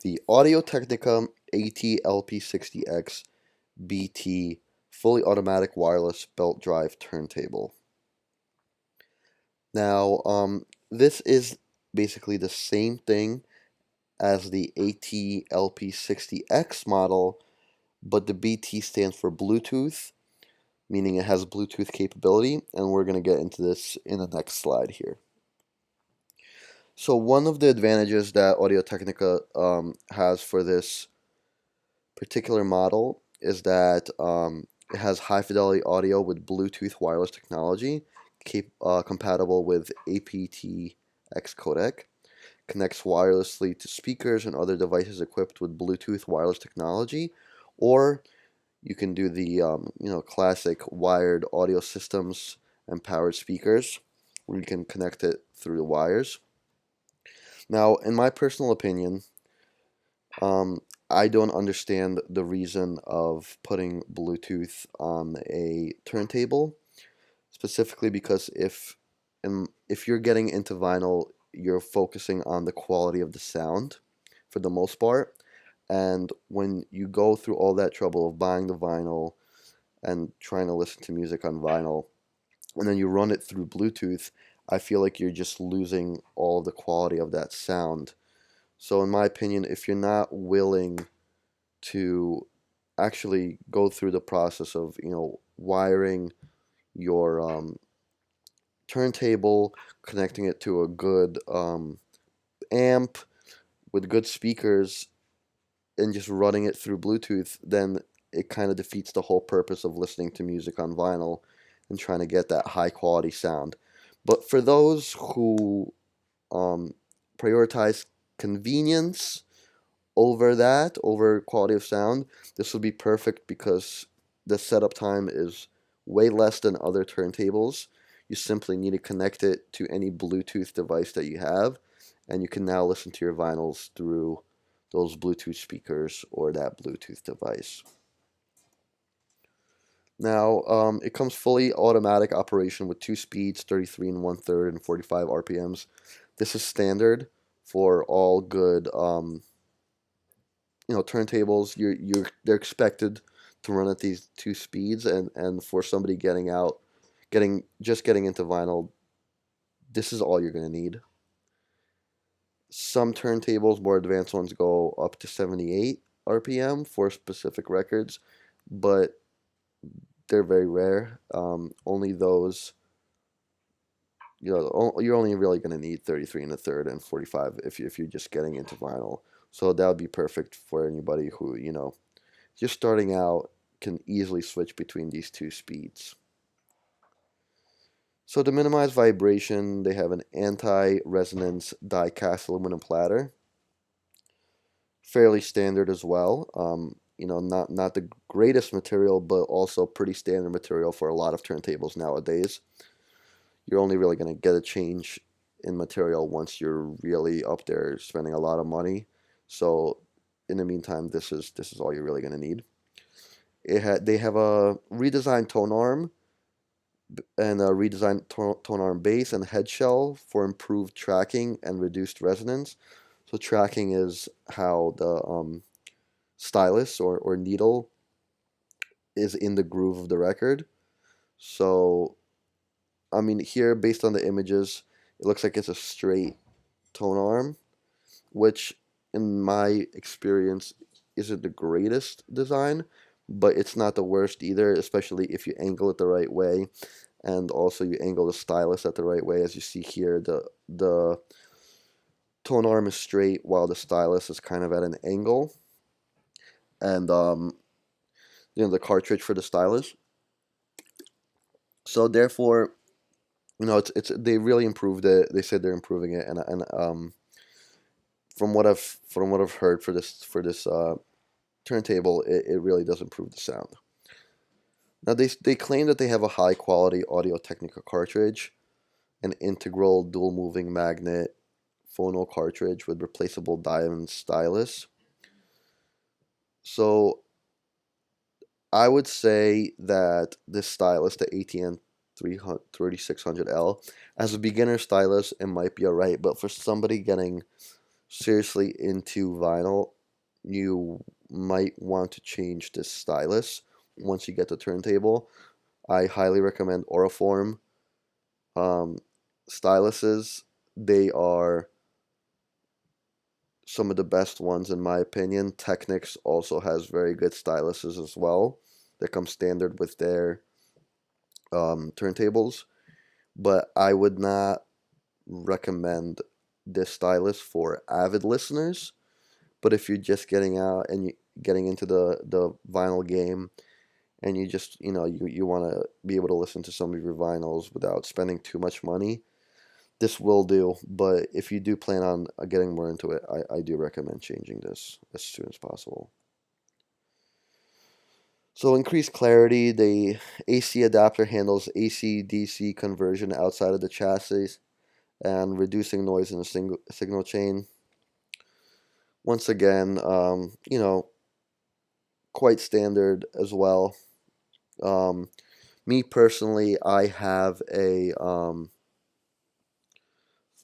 the Audio-Technica AT-LP60XBT fully automatic wireless belt drive turntable. Now, this is basically the same thing as the AT-LP60X model, but the BT stands for Bluetooth, meaning it has Bluetooth capability, and we're going to get into this in the next slide here. So one of the advantages that Audio-Technica has for this particular model is that it has high-fidelity audio with Bluetooth wireless technology, compatible with aptX codec, connects wirelessly to speakers and other devices equipped with Bluetooth wireless technology, or you can do the classic wired audio systems and powered speakers, where you can connect it through the wires. Now, in my personal opinion, I don't understand the reason of putting Bluetooth on a turntable, specifically because if you're getting into vinyl, you're focusing on the quality of the sound for the most part, and when you go through all that trouble of buying the vinyl and trying to listen to music on vinyl, and then you run it through Bluetooth, I feel like you're just losing all of the quality of that sound. So in my opinion, if you're not willing to actually go through the process of, wiring your turntable, connecting it to a good amp with good speakers, and just running it through Bluetooth, then it kind of defeats the whole purpose of listening to music on vinyl and trying to get that high quality sound. But for those who prioritize convenience over quality of sound, this will be perfect because the setup time is way less than other turntables. You simply need to connect it to any Bluetooth device that you have, and you can now listen to your vinyls through those Bluetooth speakers or that Bluetooth device. Now, it comes fully automatic operation with 2 speeds, 33 1/3 and 45 RPMs. This is standard for all good turntables. They're expected to run at these 2 speeds, and for somebody getting into vinyl, this is all you're going to need. Some turntables, more advanced ones, go up to 78 RPM for specific records, but they're very rare. Only those, you're only really going to need 33 1/3 and 45 if you're just getting into vinyl. So that would be perfect for anybody who, just starting out, can easily switch between these 2 speeds. So to minimize vibration, they have an anti-resonance die-cast aluminum platter. Fairly standard as well. Not the greatest material, but also pretty standard material for a lot of turntables nowadays. You're only really going to get a change in material once you're really up there spending a lot of money. So in the meantime, this is all you're really going to need. They have a redesigned Tonearm and a redesigned Tonearm base and head shell for improved tracking and reduced resonance. So tracking is how the stylus or needle is in the groove of the record. So, I mean, here, based on the images, it looks like it's a straight Tonearm, which, in my experience, isn't the greatest design, but it's not the worst either, especially if you angle it the right way, and also you angle the stylus at the right way. As you see here, the Tonearm is straight while the stylus is kind of at an angle, and the cartridge for the stylus. So therefore, they really improved it. They said they're improving it, and from what I've heard for this turntable, it really does improve the sound. Now they claim that they have a high quality Audio-Technica cartridge, an integral dual moving magnet phono cartridge with replaceable diamond stylus. So I would say that this stylus, the ATN 3600L, as a beginner stylus, it might be alright, but for somebody getting seriously into vinyl, you might want to change this stylus once you get the turntable. I highly recommend Auriform um, styluses. They are some of the best ones in my opinion. Technics also has very good styluses as well that come standard with their turntables, but I would not recommend this stylus for avid listeners. But if you're just getting out and you getting into the vinyl game, and you just you want to be able to listen to some of your vinyls without spending too much money, this will do. But if you do plan on getting more into it, I do recommend changing this as soon as possible. So increased clarity, the AC adapter handles AC DC conversion outside of the chassis and reducing noise in the signal chain. Once again, quite standard as well. Um, Me personally, I have a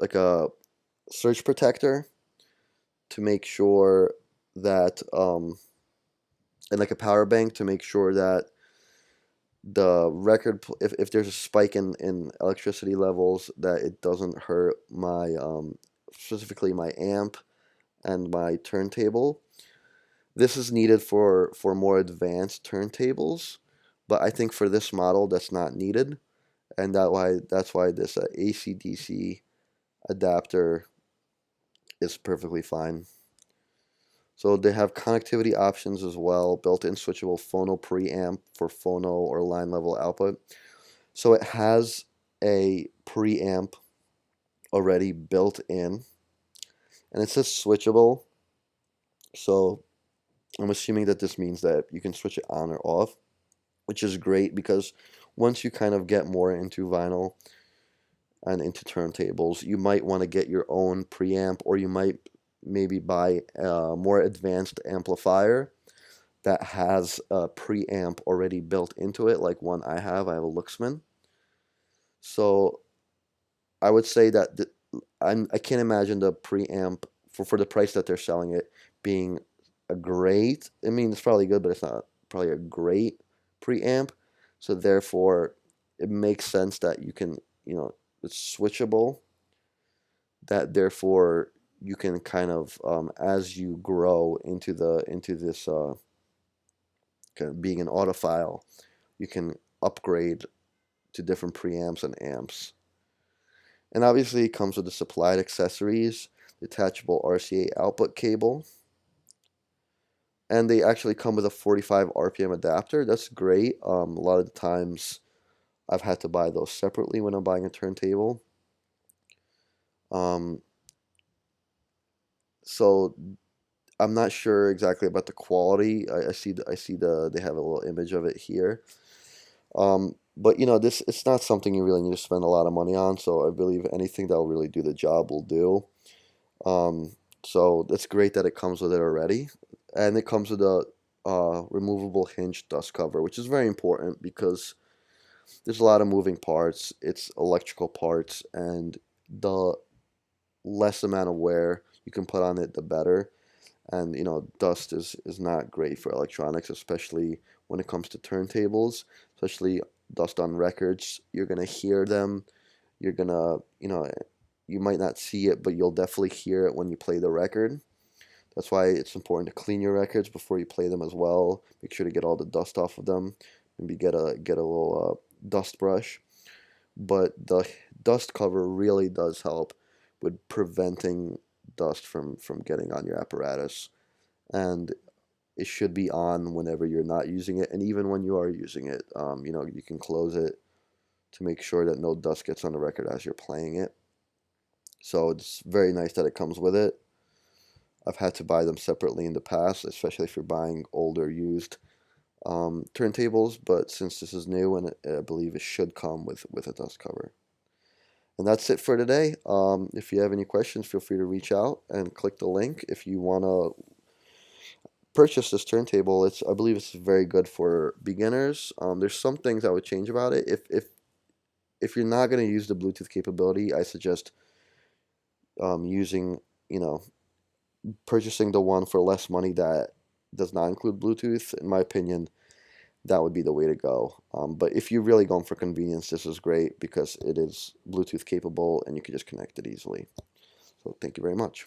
like a surge protector to make sure that and like a power bank to make sure that the record, if there's a spike in electricity levels, that it doesn't hurt my specifically my amp and my turntable. This is needed for more advanced turntables, but I think for this model that's not needed, and that's why this AC/DC adapter is perfectly fine. So they have connectivity options as well, built-in switchable phono preamp for phono or line level output. So it has a preamp already built in, and it says switchable. So I'm assuming that this means that you can switch it on or off, which is great because once you kind of get more into vinyl and into turntables, you might want to get your own preamp, or you might maybe buy a more advanced amplifier that has a preamp already built into it, like one I have. I have a Luxman. So I would say that I can't imagine the preamp for the price that they're selling it being a great. I mean, it's probably good, but it's not probably a great preamp. So therefore, it makes sense that you can, it's switchable. That therefore you can kind of as you grow into this kind of being an audiophile, you can upgrade to different preamps and amps. And obviously it comes with the supplied accessories, detachable RCA output cable, and they actually come with a 45 RPM adapter. That's great. A lot of the times I've had to buy those separately when I'm buying a turntable. Um, so I'm not sure exactly about the quality. I see they have a little image of it here. But this it's not something you really need to spend a lot of money on. So I believe anything that will really do the job will do. Um, so it's great that it comes with it already, and it comes with a removable hinge dust cover, which is very important because there's a lot of moving parts. It's electrical parts, and the less amount of wear you can put on it, the better. And dust is not great for electronics, especially when it comes to turntables, especially dust on records. You're gonna hear them. You're gonna you might not see it, but you'll definitely hear it when you play the record. That's why it's important to clean your records before you play them as well. Make sure to get all the dust off of them. Maybe get a little dust brush. But the dust cover really does help with preventing dust from getting on your apparatus. And it should be on whenever you're not using it, and even when you are using it, you can close it to make sure that no dust gets on the record as you're playing it. So it's very nice that it comes with it. I've had to buy them separately in the past, especially if you're buying older used turntables, but since this is new, and I believe it should come with a dust cover. And that's it for today. If you have any questions, feel free to reach out and click the link if you want to purchase this turntable. I believe it's very good for beginners. There's some things I would change about it. If you're not going to use the Bluetooth capability, I suggest using purchasing the one for less money that does not include Bluetooth, in my opinion, that would be the way to go. But if you're really going for convenience, this is great because it is Bluetooth capable and you can just connect it easily. So thank you very much.